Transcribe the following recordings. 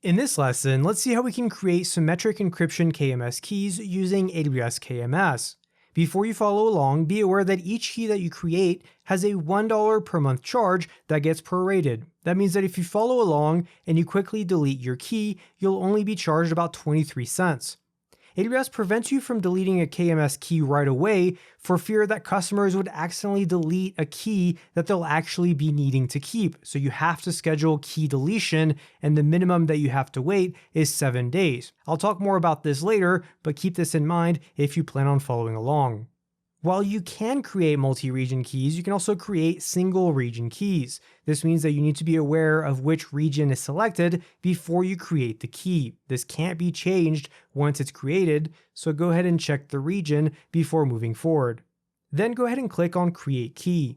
In this lesson, let's see how we can create Symmetric Encryption KMS keys using AWS KMS. Before you follow along, be aware that each key that you create has a $1 per month charge that gets prorated. That means that if you follow along and you quickly delete your key, you'll only be charged about 23 cents. AWS prevents you from deleting a KMS key right away for fear that customers would accidentally delete a key that they'll actually be needing to keep. So you have to schedule key deletion, and the minimum that you have to wait is 7 days. I'll talk more about this later, but keep this in mind if you plan on following along. While you can create multi-region keys, you can also create single region keys. This means that you need to be aware of which region is selected before you create the key. This can't be changed once it's created, so go ahead and check the region before moving forward. Then go ahead and click on Create Key.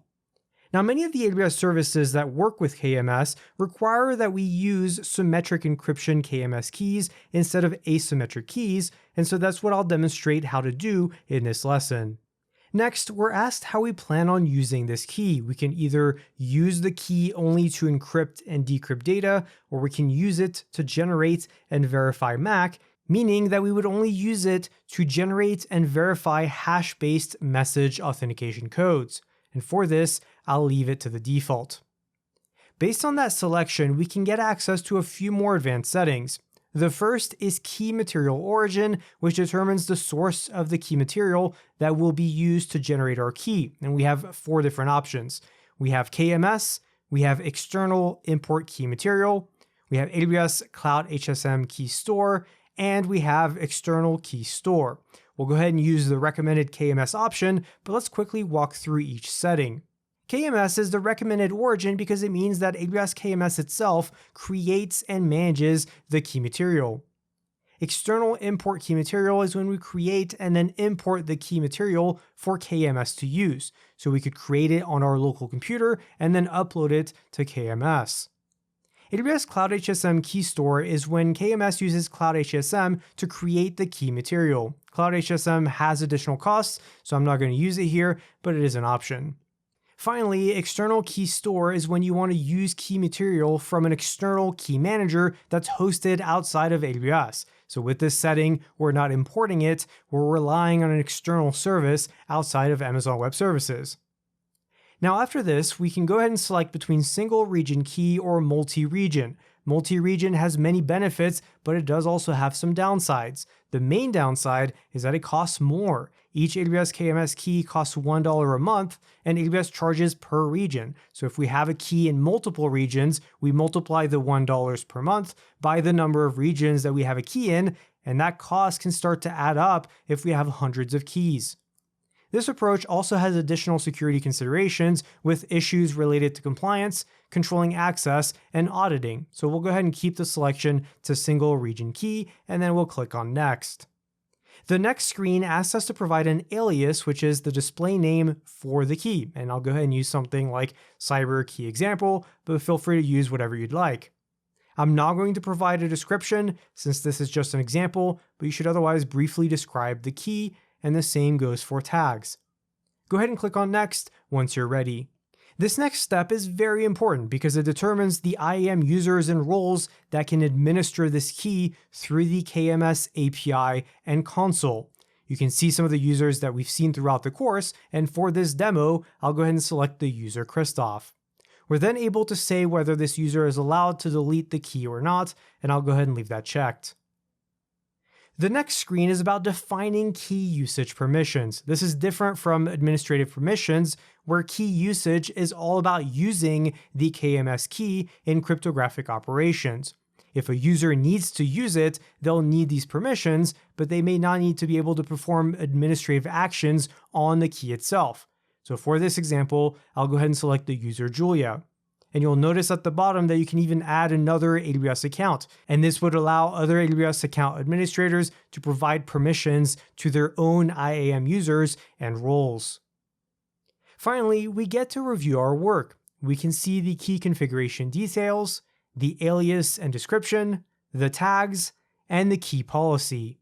Now, many of the AWS services that work with KMS require that we use Symmetric Encryption KMS keys instead of asymmetric keys, and so that's what I'll demonstrate how to do in this lesson. Next, we're asked how we plan on using this key. We can either use the key only to encrypt and decrypt data, or we can use it to generate and verify MAC, meaning that we would only use it to generate and verify hash-based message authentication codes. And for this, I'll leave it to the default. Based on that selection, we can get access to a few more advanced settings. The first is key material origin, which determines the source of the key material that will be used to generate our key. And we have 4 different options. We have KMS, we have external import key material, we have AWS CloudHSM key store, and we have external key store. We'll go ahead and use the recommended KMS option, but let's quickly walk through each setting. KMS is the recommended origin because it means that AWS KMS itself creates and manages the key material. External import key material is when we create and then import the key material for KMS to use. So we could create it on our local computer and then upload it to KMS. AWS CloudHSM key store is when KMS uses CloudHSM to create the key material. CloudHSM has additional costs, so I'm not going to use it here, but it is an option. Finally, external key store is when you want to use key material from an external key manager that's hosted outside of AWS. So with this setting, we're not importing it, we're relying on an external service outside of Amazon Web Services. Now after this, we can go ahead and select between single region key or multi-region. Multi-region has many benefits, but it does also have some downsides. The main downside is that it costs more. Each AWS KMS key costs $1 a month, and AWS charges per region. So if we have a key in multiple regions, we multiply the $1 per month by the number of regions that we have a key in, and that cost can start to add up if we have hundreds of keys. This approach also has additional security considerations with issues related to compliance, controlling access, and auditing. So we'll go ahead and keep the selection to single region key, and then we'll click on Next. The next screen asks us to provide an alias, which is the display name for the key. And I'll go ahead and use something like cyber key example, but feel free to use whatever you'd like. I'm not going to provide a description since this is just an example, but you should otherwise briefly describe the key, and the same goes for tags. Go ahead and click on Next once you're ready. This next step is very important because it determines the IAM users and roles that can administer this key through the KMS API and console. You can see some of the users that we've seen throughout the course, and for this demo, I'll go ahead and select the user Christoph. We're then able to say whether this user is allowed to delete the key or not, and I'll go ahead and leave that checked. The next screen is about defining key usage permissions. This is different from administrative permissions, where key usage is all about using the KMS key in cryptographic operations. If a user needs to use it, they'll need these permissions, but they may not need to be able to perform administrative actions on the key itself. So for this example, I'll go ahead and select the user Julia. And you'll notice at the bottom that you can even add another AWS account. And this would allow other AWS account administrators to provide permissions to their own IAM users and roles. Finally, we get to review our work. We can see the key configuration details, the alias and description, the tags, and the key policy.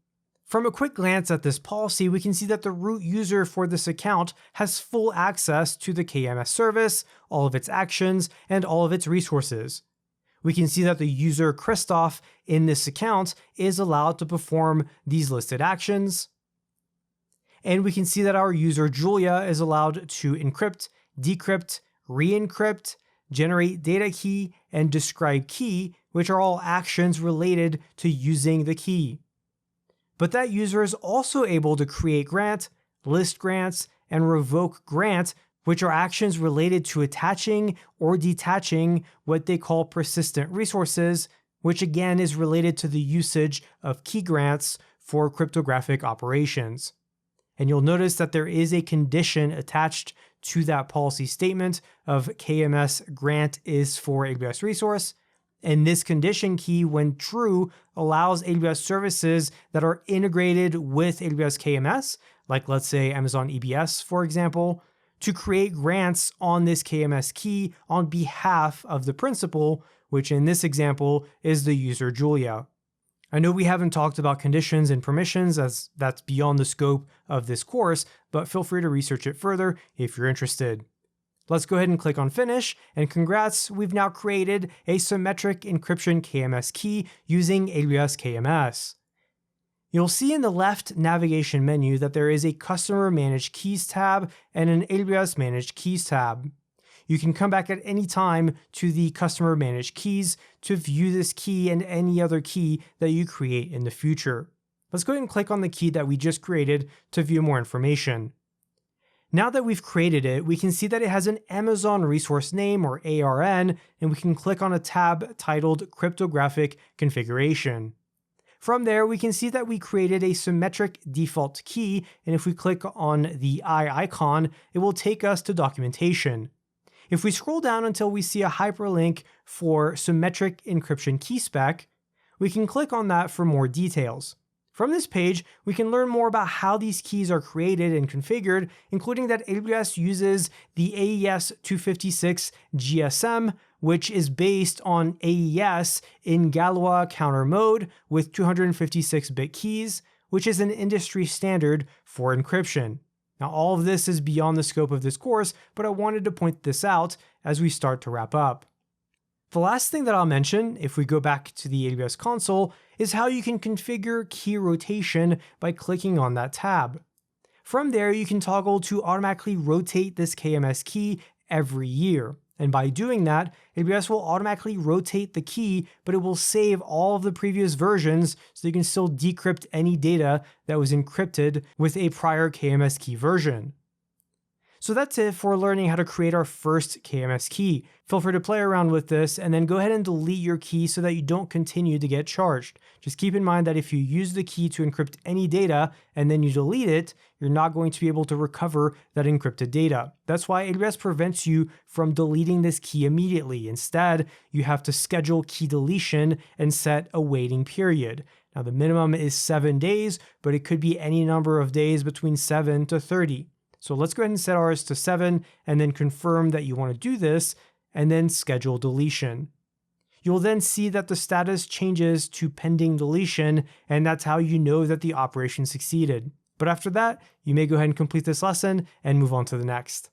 From a quick glance at this policy, we can see that the root user for this account has full access to the KMS service, all of its actions, and all of its resources. We can see that the user Christoph in this account is allowed to perform these listed actions. And we can see that our user Julia is allowed to encrypt, decrypt, re-encrypt, generate data key, and describe key, which are all actions related to using the key. But that user is also able to create grant, list grants, and revoke grant, which are actions related to attaching or detaching what they call persistent resources, which again is related to the usage of key grants for cryptographic operations. And you'll notice that there is a condition attached to that policy statement of KMS grant is for AWS resource. And this condition key, when true, allows AWS services that are integrated with AWS KMS, like let's say Amazon EBS, for example, to create grants on this KMS key on behalf of the principal, which in this example is the user Julia. I know we haven't talked about conditions and permissions as that's beyond the scope of this course, but feel free to research it further if you're interested. Let's go ahead and click on Finish, and congrats, we've now created a Symmetric Encryption KMS key using AWS KMS. You'll see in the left navigation menu that there is a Customer Managed Keys tab and an AWS Managed Keys tab. You can come back at any time to the Customer Managed Keys to view this key and any other key that you create in the future. Let's go ahead and click on the key that we just created to view more information. Now that we've created it, we can see that it has an Amazon resource name or ARN, and we can click on a tab titled Cryptographic Configuration. From there, we can see that we created a symmetric default key, and if we click on the eye icon, it will take us to documentation. If we scroll down until we see a hyperlink for Symmetric Encryption Key Spec, we can click on that for more details. From this page, we can learn more about how these keys are created and configured, including that AWS uses the AES 256 GSM, which is based on AES in Galois counter mode with 256-bit keys, which is an industry standard for encryption. Now, all of this is beyond the scope of this course, but I wanted to point this out as we start to wrap up. The last thing that I'll mention, if we go back to the AWS console, is how you can configure key rotation by clicking on that tab. From there, you can toggle to automatically rotate this KMS key every year. And by doing that, AWS will automatically rotate the key, but it will save all of the previous versions so you can still decrypt any data that was encrypted with a prior KMS key version. So that's it for learning how to create our first KMS key. Feel free to play around with this and then go ahead and delete your key so that you don't continue to get charged. Just keep in mind that if you use the key to encrypt any data and then you delete it, you're not going to be able to recover that encrypted data. That's why AWS prevents you from deleting this key immediately. Instead, you have to schedule key deletion and set a waiting period. Now, the minimum is 7 days, but it could be any number of days between 7 to 30. So let's go ahead and set ours to 7 and then confirm that you want to do this and then schedule deletion. You'll then see that the status changes to pending deletion, and that's how you know that the operation succeeded. But after that, you may go ahead and complete this lesson and move on to the next.